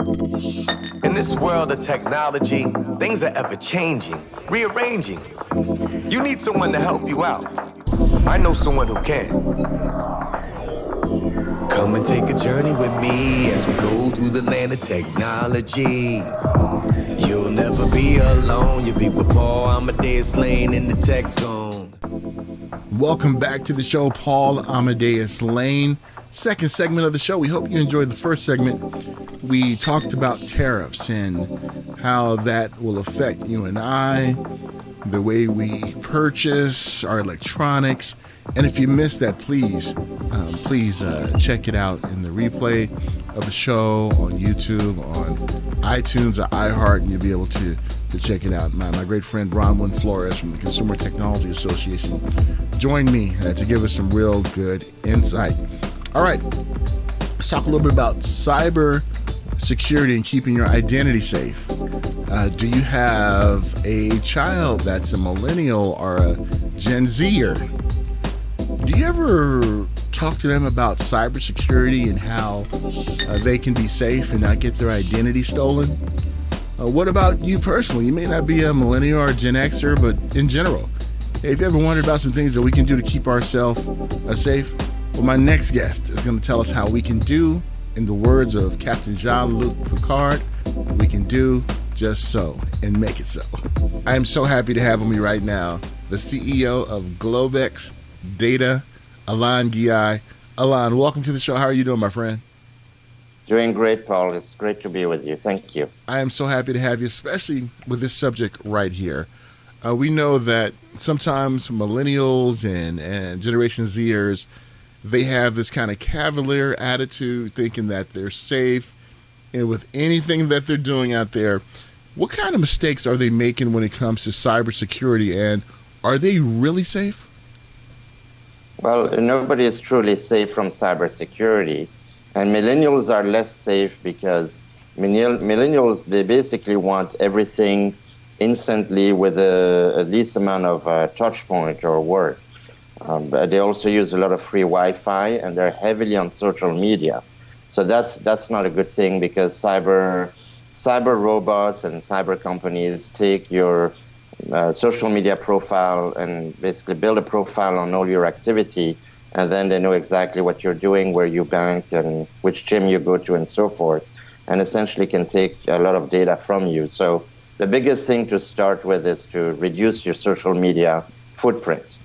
In this world of technology, things are ever changing, rearranging. You need someone to help you out. I know someone who can. Come and take a journey with me as we go through the land of technology. You'll never be alone. You'll be with Paul Amadeus Lane in the tech zone. Welcome back to the show, Paul Amadeus Lane. Second segment of the show. We hope you enjoyed the first segment. We talked about tariffs and how that will affect you and I, the way we purchase our electronics. And if you missed that, please check it out in the replay of the show on YouTube, on iTunes or iHeart, and you'll be able to check it out. My great friend Bronwyn Flores from the Consumer Technology Association joined me to give us some real good insight. All right, let's talk a little bit about cyber security and keeping your identity safe. Do you have a child that's a millennial or a Gen Zer? Do you ever talk to them about cybersecurity and how they can be safe and not get their identity stolen? What about you personally? You may not be a millennial or a Gen Xer, but in general, if you ever wondered about some things that we can do to keep ourselves safe, well, my next guest is going to tell us how we can do, in the words of Captain Jean-Luc Picard, we can do just so and make it so. I am so happy to have with me right now the CEO of GlobeX Data, Alain Ghiai. Alain, welcome to the show. How are you doing, my friend? Doing great, Paul. It's great to be with you. Thank you. I am so happy to have you, especially with this subject right here. We know that sometimes millennials and Generation Zers, they have this kind of cavalier attitude, thinking that they're safe, and with anything that they're doing out there, what kind of mistakes are they making when it comes to cybersecurity, and are they really safe? Well, nobody is truly safe from cybersecurity, and millennials are less safe because millennials, they basically want everything instantly with a least amount of touch point or work. But they also use a lot of free Wi-Fi, and they're heavily on social media. So that's not a good thing, because cyber robots and cyber companies take your social media profile and basically build a profile on all your activity, and then they know exactly what you're doing, where you bank, and which gym you go to, and so forth, and essentially can take a lot of data from you. So the biggest thing to start with is to reduce your social media footprint.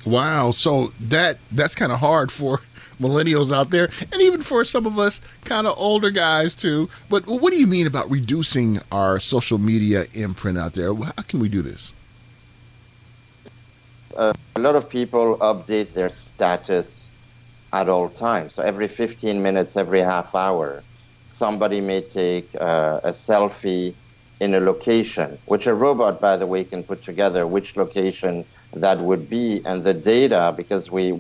Wow, so that's kind of hard for millennials out there, and even for some of us kind of older guys too. But what do you mean about reducing our social media imprint out there? How can we do this? A lot of people update their status at all times. So every 15 minutes, every half hour, somebody may take a selfie in a location, which a robot, by the way, can put together which location that would be, and the data, because we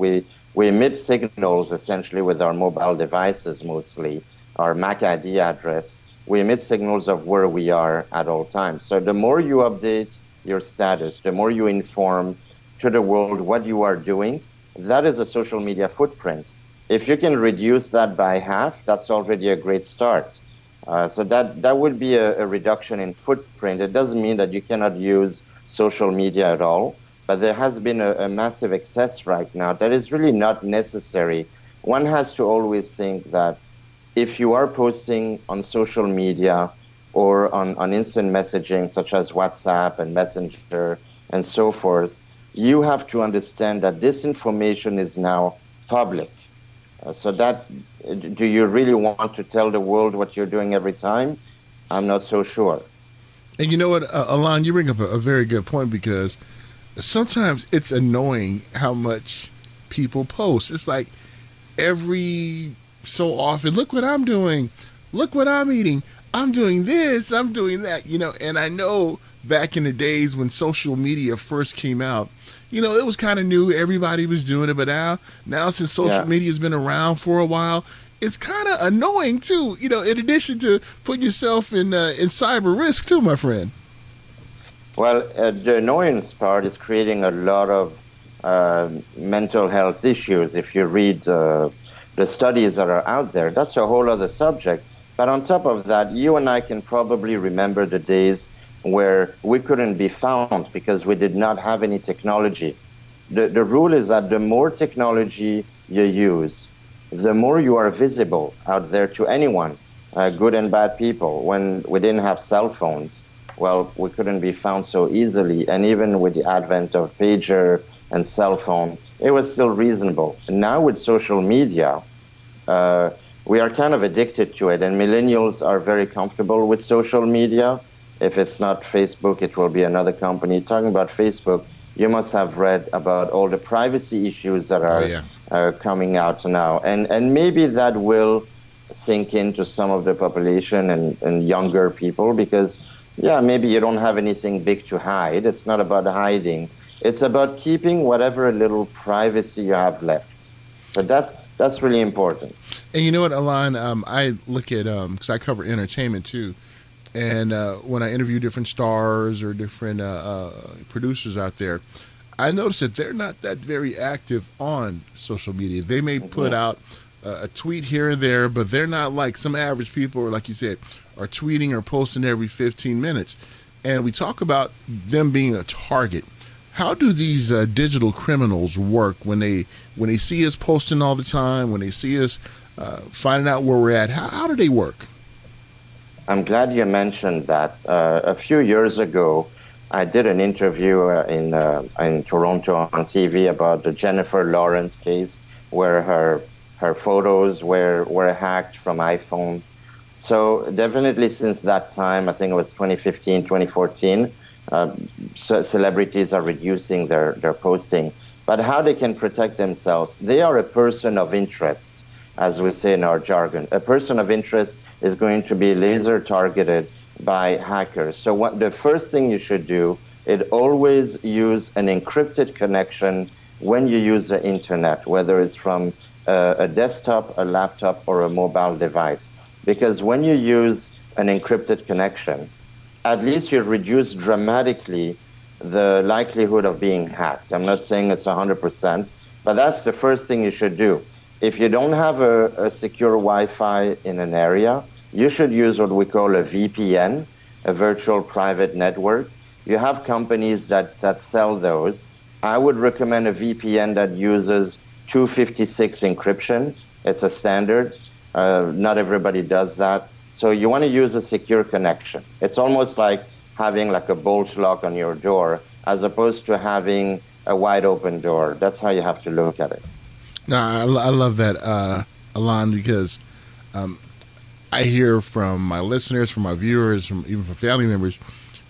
emit signals essentially with our mobile devices, mostly our MAC ID address. We emit signals of where we are at all times. So the more you update your status, the more you inform to the world what you are doing, that is a social media footprint. If you can reduce that by half, that's already a great start. So that would be a reduction in footprint. It doesn't mean that you cannot use social media at all, but there has been a massive excess right now that is really not necessary. One has to always think that if you are posting on social media or on instant messaging, such as WhatsApp and Messenger and so forth, you have to understand that this information is now public. So that, do you really want to tell the world what you're doing every time? I'm not so sure. And you know what, Alain, you bring up a very good point, because sometimes it's annoying how much people post. It's like every so often, look what I'm doing, look what I'm eating, I'm doing this, I'm doing that, and I know back in the days when social media first came out, it was kind of new, everybody was doing it, but now since social media has been around for a while, it's kind of annoying too, in addition to putting yourself in cyber risk too, my friend. Well, the annoyance part is creating a lot of mental health issues. If you read the studies that are out there, that's a whole other subject. But on top of that, you and I can probably remember the days where we couldn't be found because we did not have any technology. The rule is that the more technology you use, the more you are visible out there to anyone, good and bad people. When we didn't have cell phones, well, we couldn't be found so easily. And even with the advent of pager and cell phone, it was still reasonable. And now with social media, uh, we are kind of addicted to it, and millennials are very comfortable with social media. If it's not Facebook, it will be another company. Talking about Facebook, you must have read about all the privacy issues that Oh are yeah. coming out now, and maybe that will sink into some of the population and younger people because, yeah, maybe you don't have anything big to hide. It's not about hiding. It's about keeping whatever little privacy you have left. So that's really important. And you know what, Alain? I look at because I cover entertainment too, and when I interview different stars or different producers out there, I notice that they're not that very active on social media. They may put Hmm. out a tweet here and there, but they're not like some average people, or like you said, are tweeting or posting every 15 minutes. And we talk about them being a target. How do these digital criminals work when they see us posting all the time, when they see us finding out where we're at? How do they work? I'm glad you mentioned that. A few years ago, I did an interview in Toronto on TV about the Jennifer Lawrence case, where her photos were hacked from iPhone. So definitely since that time, I think it was 2015, 2014, celebrities are reducing their posting. But how they can protect themselves? They are a person of interest, as we say in our jargon. A person of interest is going to be laser targeted by hackers. So what the first thing you should do is always use an encrypted connection when you use the internet, whether it's from a desktop, a laptop, or a mobile device. Because when you use an encrypted connection, at least you reduce dramatically the likelihood of being hacked. I'm not saying it's 100%, but that's the first thing you should do. If you don't have a secure Wi-Fi in an area, you should use what we call a VPN, a virtual private network. You have companies that sell those. I would recommend a VPN that uses 256 encryption. It's a standard. Not everybody does that. So you want to use a secure connection. It's almost like having like a bolt lock on your door as opposed to having a wide open door. That's how you have to look at it. No, I love that, Alain, because um, I hear from my listeners, from my viewers, from even from family members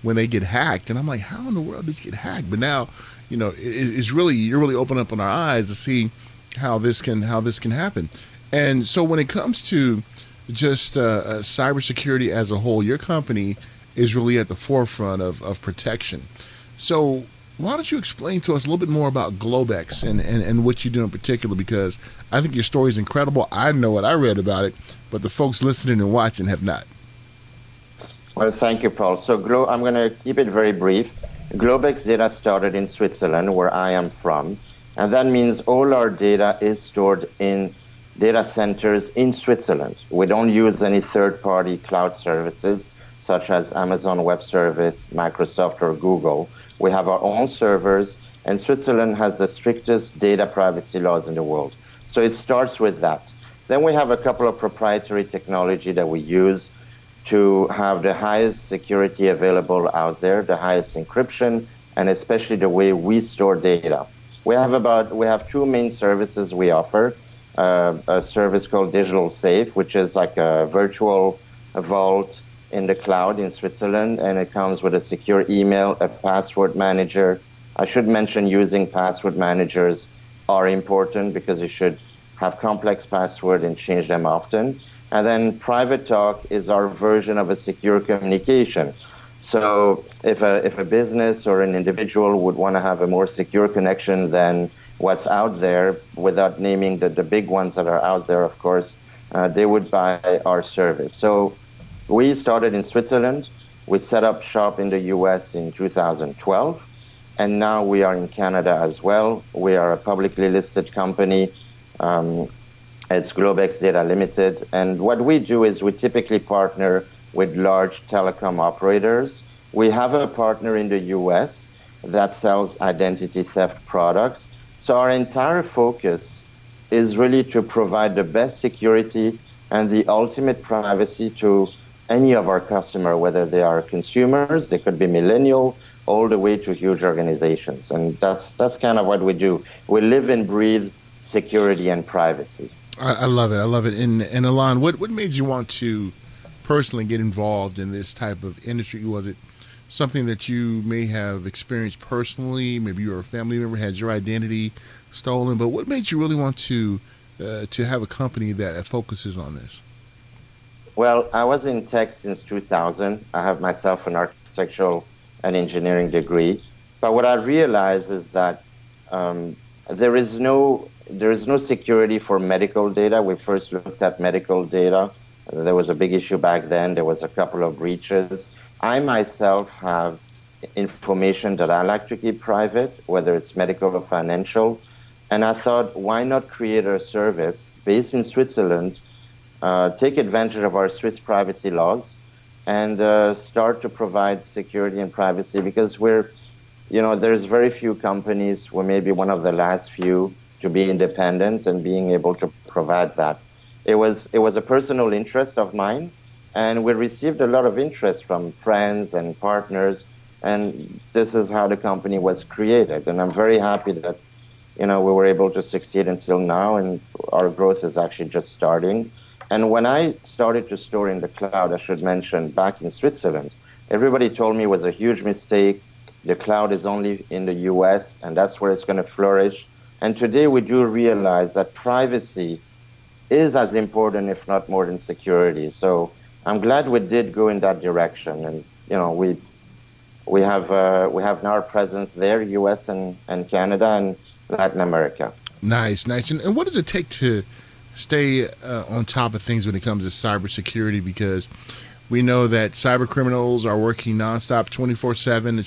when they get hacked, and I'm like, how in the world did you get hacked? But now, it's really you're really opening up on our eyes to see how this can happen. And so when it comes to just cybersecurity as a whole, your company is really at the forefront of protection. So why don't you explain to us a little bit more about GlobeX and what you do in particular? Because I think your story is incredible. I know it. I read about it, but the folks listening and watching have not. Well, thank you, Paul. So I'm going to keep it very brief. GlobeX Data started in Switzerland, where I am from, and that means all our data is stored in data centers in Switzerland. We don't use any third-party cloud services such as Amazon Web Service, Microsoft, or Google. We have our own servers, and Switzerland has the strictest data privacy laws in the world. So it starts with that. Then we have a couple of proprietary technology that we use to have the highest security available out there, the highest encryption, and especially the way we store data. We have two main services we offer. A service called Digital Safe, which is like a virtual vault in the cloud in Switzerland, and it comes with a secure email, a password manager. I should mention using password managers are important because you should have complex password and change them often. And then Private Talk is our version of a secure communication. So if a business or an individual would want to have a more secure connection than what's out there, without naming the big ones that are out there, of course, they would buy our service. So we started in Switzerland. We set up shop in the US in 2012, and now we are in Canada as well. We are a publicly listed company. Um, It's GlobeX Data Ltd. And what we do is we typically partner with large telecom operators. We have a partner in the US that sells identity theft products. So our entire focus is really to provide the best security and the ultimate privacy to any of our customers, whether they are consumers, they could be millennial, all the way to huge organizations. And that's kind of what we do. We live and breathe security and privacy. I love it. I love it. And Alain, what made you want to personally get involved in this type of industry? Was it something that you may have experienced personally? Maybe you were a family member, had your identity stolen. But what made you really want to have a company that focuses on this? Well, I was in tech since 2000. I have myself an architectural and engineering degree. But what I realized is that um, there is no security for medical data. We first looked at medical data. There was a big issue back then. There was a couple of breaches. I myself have information that I like to keep private, whether it's medical or financial. And I thought, why not create a service based in Switzerland, take advantage of our Swiss privacy laws, and start to provide security and privacy because there's very few companies. We're maybe one of the last few to be independent and being able to provide that. It was a personal interest of mine, and we received a lot of interest from friends and partners, and this is how the company was created. And I'm very happy that we were able to succeed until now, and our growth is actually just starting. And when I started to store in the cloud, I should mention, back in Switzerland, everybody told me it was a huge mistake. The cloud is only in the US, and that's where it's going to flourish. And today we do realize that privacy is as important, if not more, than security. So I'm glad we did go in that direction. And we have now a presence there, US and Canada and Latin America. Nice, nice. And what does it take to stay on top of things when it comes to cybersecurity? Because we know that cyber criminals are working nonstop, 24/7, to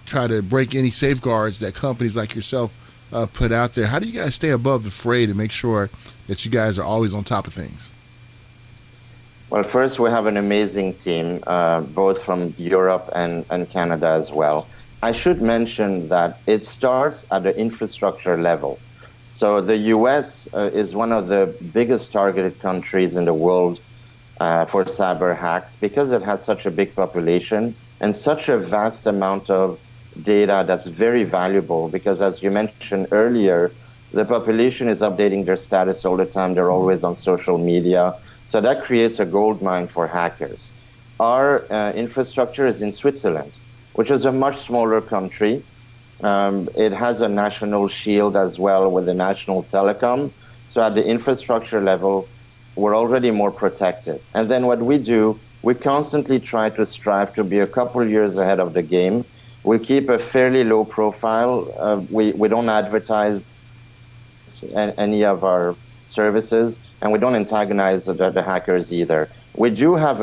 try to break any safeguards that companies like yourself put out there. How do you guys stay above the fray to make sure that you guys are always on top of things? Well, first, we have an amazing team, both from Europe and Canada as well. I should mention that it starts at the infrastructure level. So the US is one of the biggest targeted countries in the world for cyber hacks because it has such a big population and such a vast amount of data that's very valuable because, as you mentioned earlier, the population is updating their status all the time. They're always on social media. So that creates a gold mine for hackers. Our infrastructure is in Switzerland, which is a much smaller country. It has a national shield as well with the national telecom. So at the infrastructure level, we're already more protected. And then what we do, we constantly try to strive to be a couple years ahead of the game. We keep a fairly low profile. We don't advertise any of our services, and we don't antagonize the hackers either. We do have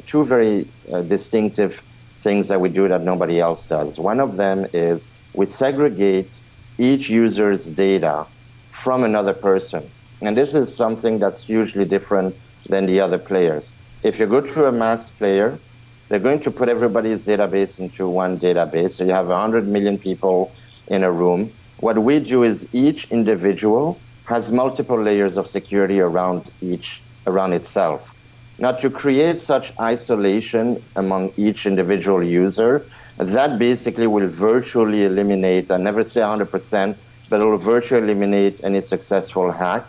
two very distinctive things that we do that nobody else does. One of them is we segregate each user's data from another person. And this is something that's hugely different than the other players. If you go to a mass player, they're going to put everybody's database into one database. So you have 100 million people in a room. What we do is each individual has multiple layers of security around itself. Now, to create such isolation among each individual user, that basically will virtually eliminate, I never say 100%, but it will virtually eliminate any successful hack.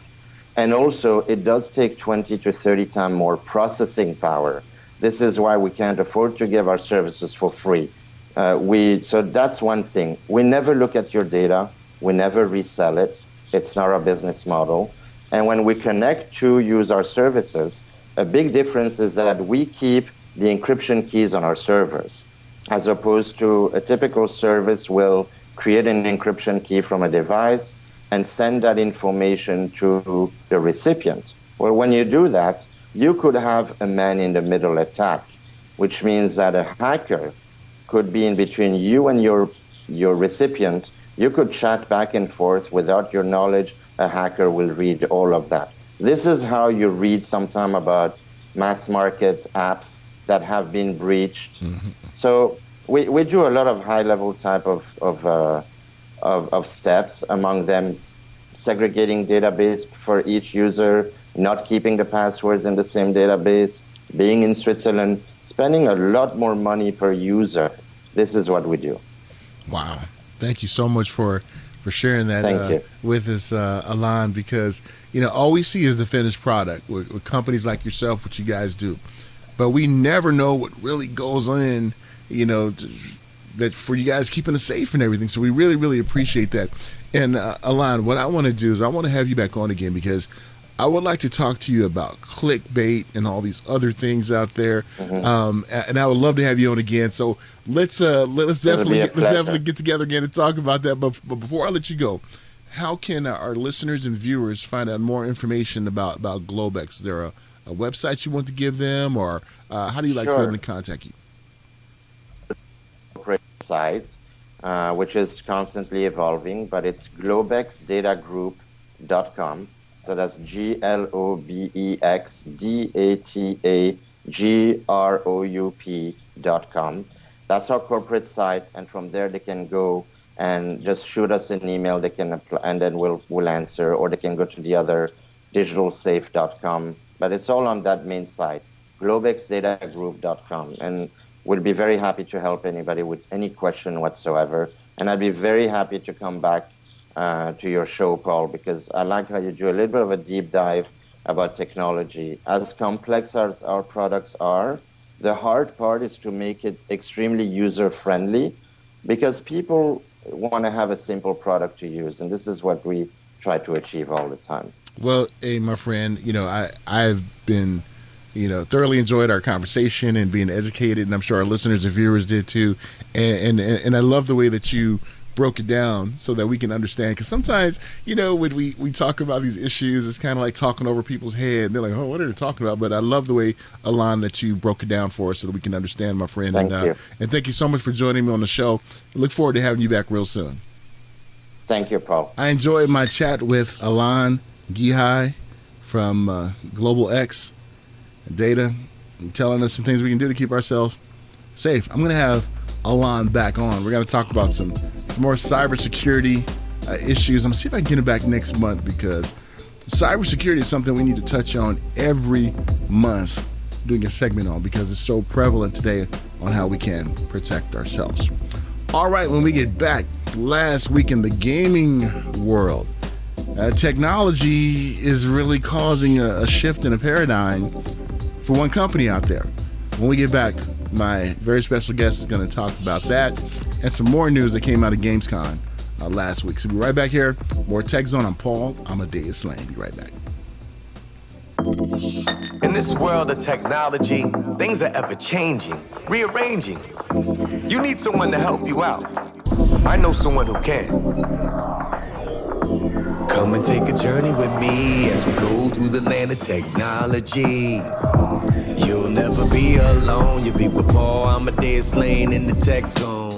And also, it does take 20 to 30 times more processing power. This is why we can't afford to give our services for free. So that's one thing. We never look at your data. We never resell it. It's not our business model. And when we connect to use our services, a big difference is that we keep the encryption keys on our servers, as opposed to a typical service will create an encryption key from a device and send that information to the recipient. Well, when you do that, you could have a man-in-the-middle attack, which means that a hacker could be in between you and your recipient, You could chat back and forth. Without your knowledge, a hacker will read all of that. This is how you read sometime about mass market apps that have been breached. So we do a lot of high level type of steps, among them segregating database for each user, not keeping the passwords in the same database, being in Switzerland, spending a lot more money per user. This is what we do. Wow. Thank you so much for sharing that with us, Alain, because, all we see is the finished product with companies like yourself, what you guys do. But we never know what really goes in, that for you guys keeping us safe and everything. So we really, really appreciate that. And Alain, what I want to do is I want to have you back on again, because I would like to talk to you about clickbait and all these other things out there. And I would love to have you on again. So let's definitely get together again and talk about that. But before I let you go, how can our listeners and viewers find out more information about GlobeX? Is there a website you want to give them, or how do you like for them to contact you? Site, which is constantly evolving, but it's globexdatagroup.com. So that's globexdatagroup.com. That's our corporate site, and from there they can go and just shoot us an email. They can apply, and then we'll answer, or they can go to the other digitalsafe.com. But it's all on that main site, globexdatagroup.com, and we'll be very happy to help anybody with any question whatsoever. And I'd be very happy to come back to your show, Paul, because I like how you do a little bit of a deep dive about technology. As complex as our products are, the hard part is to make it extremely user-friendly, because people want to have a simple product to use, and this is what we try to achieve all the time. Well, hey, my friend, I've been thoroughly enjoyed our conversation and being educated, and I'm sure our listeners and viewers did too. And I love the way that you broke it down so that we can understand. Because sometimes, when we talk about these issues, it's kind of like talking over people's head. They're like, "Oh, what are they talking about?" But I love the way, Alain, that you broke it down for us so that we can understand, my friend. Thank you. And thank you so much for joining me on the show. I look forward to having you back real soon. Thank you, Paul. I enjoyed my chat with Alain Ghiai from GlobeX Data, and telling us some things we can do to keep ourselves safe. I'm going to have Alain back on. We're going to talk about some more cybersecurity issues. I'm going to see if I can get him back next month, because cybersecurity is something we need to touch on every month, doing a segment on, because it's so prevalent today on how we can protect ourselves. All right, when we get back, last week in the gaming world, technology is really causing a shift in a paradigm for one company out there. When we get back, my very special guest is going to talk about that and some more news that came out of Gamescom last week. So we'll be right back here. More Tech Zone. I'm Paul Amadeus Lane. Be right back. In this world of technology, things are ever changing, rearranging. You need someone to help you out. I know someone who can. Come and take a journey with me as we go through the land of technology. You'll never be alone. You'll be with Paul Amadeus Lane in the Tech Zone.